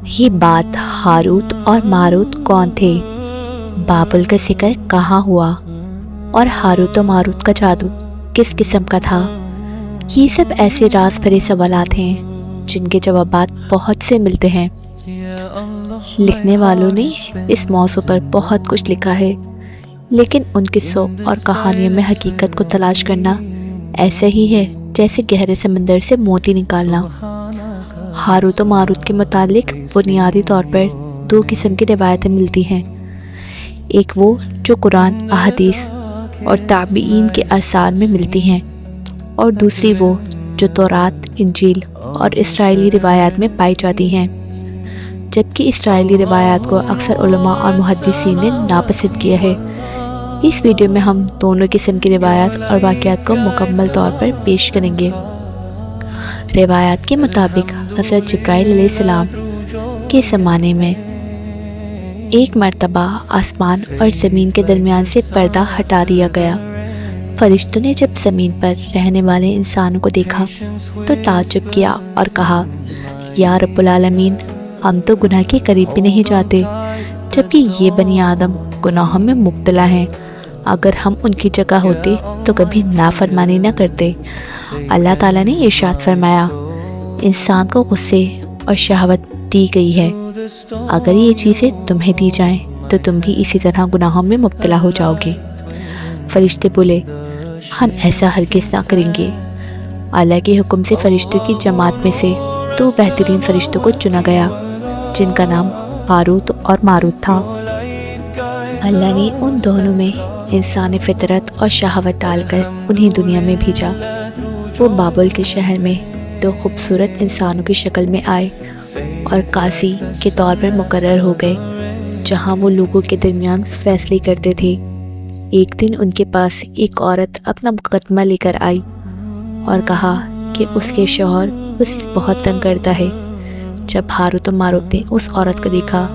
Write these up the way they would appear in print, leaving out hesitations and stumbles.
یہ بات ہاروت اور ماروت کون تھے؟ بابل کا ذکر کہاں ہوا؟ اور ہاروت و ماروت کا جادو کس قسم کا تھا؟ یہ سب ایسے راز بھرے سوالات ہیں جن کے جوابات بہت سے ملتے ہیں۔ لکھنے والوں نے اس موضوع پر بہت کچھ لکھا ہے، لیکن ان قصوں اور کہانیوں میں حقیقت کو تلاش کرنا ایسا ہی ہے جیسے گہرے سمندر سے موتی نکالنا۔ ہاروت و ماروت کے متعلق بنیادی طور پر دو قسم کی روایتیں ملتی ہیں، ایک وہ جو قرآن، احادیث اور تابعین کے آثار میں ملتی ہیں، اور دوسری وہ جو تورات، انجیل اور اسرائیلی روایات میں پائی جاتی ہیں، جبکہ اسرائیلی روایات کو اکثر علماء اور محدثین نے ناپسند کیا ہے۔ اس ویڈیو میں ہم دونوں قسم کی روایات اور واقعات کو مکمل طور پر پیش کریں گے۔ روایات کے مطابق حضرت جبرائیل علیہ السلام کے زمانے میں ایک مرتبہ آسمان اور زمین کے درمیان سے پردہ ہٹا دیا گیا۔ فرشتوں نے جب زمین پر رہنے والے انسانوں کو دیکھا تو تعجب کیا اور کہا، یا رب العالمین، ہم تو گناہ کے قریب بھی نہیں جاتے، جبکہ یہ بنی آدم گناہوں میں مبتلا ہیں۔ اگر ہم ان کی جگہ ہوتے تو کبھی نافرمانی نہ کرتے۔ اللہ تعالیٰ نے ارشاد فرمایا، انسان کو غصے اور شہوت دی گئی ہے، اگر یہ چیزیں تمہیں دی جائیں تو تم بھی اسی طرح گناہوں میں مبتلا ہو جاؤ گے۔ فرشتے بولے، ہم ایسا ہرگز نہ کریں گے۔ اللہ کے حکم سے فرشتوں کی جماعت میں سے دو بہترین فرشتوں کو چنا گیا جن کا نام ہاروت اور ماروت تھا۔ اللہ نے ان دونوں میں انسانی فطرت اور شہوت ڈال کر انہیں دنیا میں بھیجا۔ وہ بابل کے شہر میں دو خوبصورت انسانوں کی شکل میں آئے اور قاضی کے طور پر مقرر ہو گئے، جہاں وہ لوگوں کے درمیان فیصلے کرتے تھے۔ ایک دن ان کے پاس ایک عورت اپنا مقدمہ لے کر آئی اور کہا کہ اس کے شوہر اسے بہت تنگ کرتا ہے۔ جب ہاروت و ماروت نے اس عورت کو دیکھا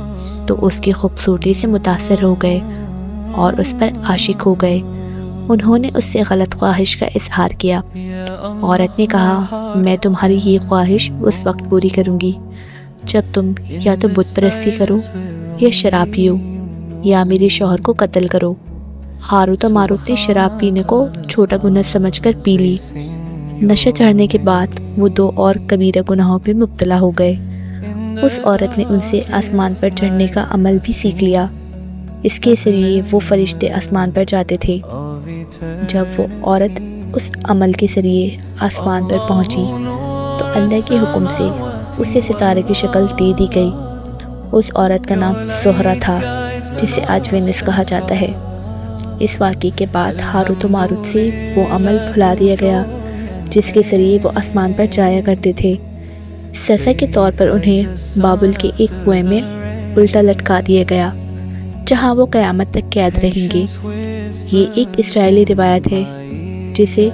تو اس کی خوبصورتی سے متاثر ہو گئے اور اس پر عاشق ہو گئے۔ انہوں نے اس سے غلط خواہش کا اظہار کیا۔ عورت نے کہا، میں تمہاری یہ خواہش اس وقت پوری کروں گی جب تم یا تو بت پرستی کرو، یا شراب پیو، یا میرے شوہر کو قتل کرو۔ ہاروت و ماروت نے شراب پینے کو چھوٹا گناہ سمجھ کر پی لی۔ نشہ چڑھنے کے بعد وہ دو اور کبیرہ گناہوں پہ مبتلا ہو گئے۔ اس عورت نے ان سے آسمان پر چڑھنے کا عمل بھی سیکھ لیا۔ اس کے ذریعے وہ فرشتے آسمان پر جاتے تھے۔ جب وہ عورت اس عمل کے ذریعے آسمان پر پہنچی تو اللہ کے حکم سے اسے ستارے کی شکل دے دی گئی۔ اس عورت کا نام زہرہ تھا، جسے آج وینس کہا جاتا ہے۔ اس واقعے کے بعد ہاروت و ماروت سے وہ عمل بھلا دیا گیا جس کے ذریعے وہ آسمان پر جایا کرتے تھے۔ سزا کے طور پر انہیں بابل کے ایک کنویں میں الٹا لٹکا دیا گیا، جہاں وہ قیامت تک قید رہیں گے۔ یہ ایک اسرائیلی روایت ہے جسے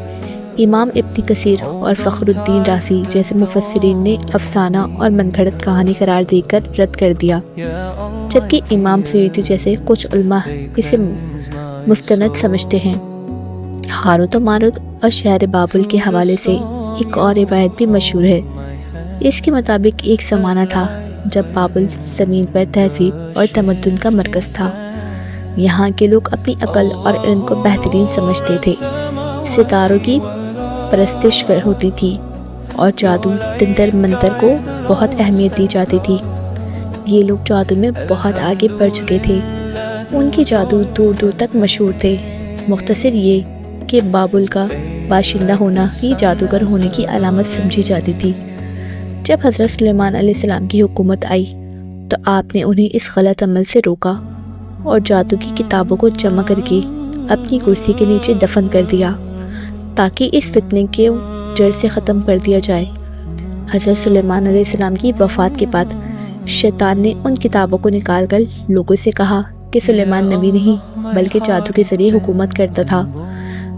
امام ابن کثیر اور فخر الدین رازی جیسے مفسرین نے افسانہ اور من گھڑت کہانی قرار دے کر رد کر دیا، جبکہ امام سیوطی جیسے کچھ علماء اسے مستند سمجھتے ہیں۔ ہاروت و ماروت اور شہر بابل کے حوالے سے ایک اور روایت بھی مشہور ہے۔ اس کے مطابق ایک زمانہ تھا جب بابل زمین پر تہذیب اور تمدن کا مرکز تھا۔ یہاں کے لوگ اپنی عقل اور علم کو بہترین سمجھتے تھے، ستاروں کی پرستش ہوتی تھی اور جادو، تنتر منتر کو بہت اہمیت دی جاتی تھی۔ یہ لوگ جادو میں بہت آگے بڑھ چکے تھے، ان کے جادو دور دور تک مشہور تھے۔ مختصر یہ کہ بابل کا باشندہ ہونا ہی جادوگر ہونے کی علامت سمجھی جاتی تھی۔ جب حضرت سلیمان علیہ السلام کی حکومت آئی تو آپ نے انہیں اس غلط عمل سے روکا اور جادو کی کتابوں کو جمع کر کے اپنی کرسی کے نیچے دفن کر دیا تاکہ اس فتنے کے جڑ سے ختم کر دیا جائے۔ حضرت سلیمان علیہ السلام کی وفات کے بعد شیطان نے ان کتابوں کو نکال کر لوگوں سے کہا کہ سلیمان نبی نہیں بلکہ جادو کے ذریعے حکومت کرتا تھا۔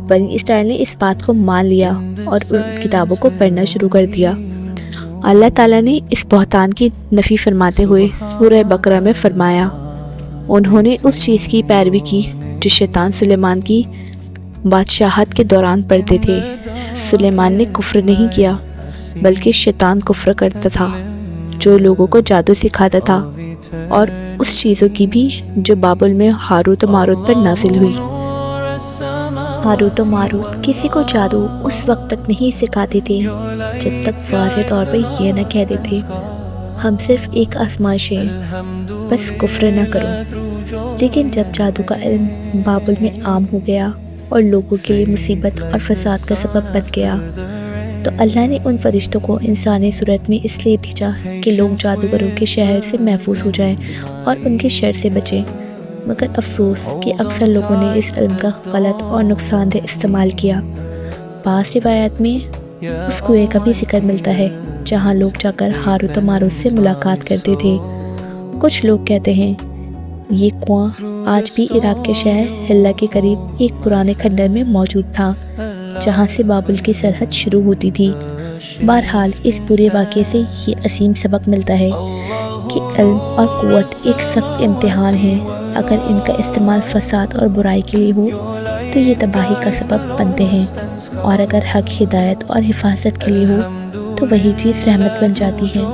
بنی اسرائیل نے اس بات کو مان لیا اور ان کتابوں کو پڑھنا شروع کر دیا۔ اللہ تعالیٰ نے اس بہتان کی نفی فرماتے ہوئے سورہ بقرہ میں فرمایا، انہوں نے اس چیز کی پیروی کی جو شیطان سلیمان کی بادشاہت کے دوران پڑھتے تھے۔ سلیمان نے کفر نہیں کیا بلکہ شیطان کفر کرتا تھا جو لوگوں کو جادو سکھاتا تھا، اور اس چیزوں کی بھی جو بابل میں ہاروت و ماروت پر نازل ہوئی۔ ہاروت و ماروت کسی کو جادو اس وقت تک نہیں سکھاتے تھے جب تک واضح طور پر یہ نہ کہہ دیتے ہم صرف ایک آزمائش ہیں، بس کفر نہ کرو۔ لیکن جب جادو کا علم بابل میں عام ہو گیا اور لوگوں کے لیے مصیبت اور فساد کا سبب بن گیا، تو اللہ نے ان فرشتوں کو انسانی صورت میں اس لیے بھیجا کہ لوگ جادوگروں کے شہر سے محفوظ ہو جائیں اور ان کے شر سے بچیں۔ مگر افسوس کہ اکثر لوگوں نے اس علم کا غلط اور نقصان دہ استعمال کیا۔ بعض روایات میں اس کنویں کا بھی ذکر ملتا ہے جہاں لوگ جا کر ہاروت و ماروت سے ملاقات کرتے تھے۔ کچھ لوگ کہتے ہیں یہ کنواں آج بھی عراق کے شہر حلہ کے قریب ایک پرانے کھنڈر میں موجود تھا جہاں سے بابل کی سرحد شروع ہوتی تھی۔ بہرحال اس پورے واقعے سے یہ عظیم سبق ملتا ہے کہ علم اور قوت ایک سخت امتحان ہے۔ اگر ان کا استعمال فساد اور برائی کے لیے ہو تو یہ تباہی کا سبب بنتے ہیں، اور اگر حق، ہدایت اور حفاظت کے لیے ہو تو وہی چیز رحمت بن جاتی ہے۔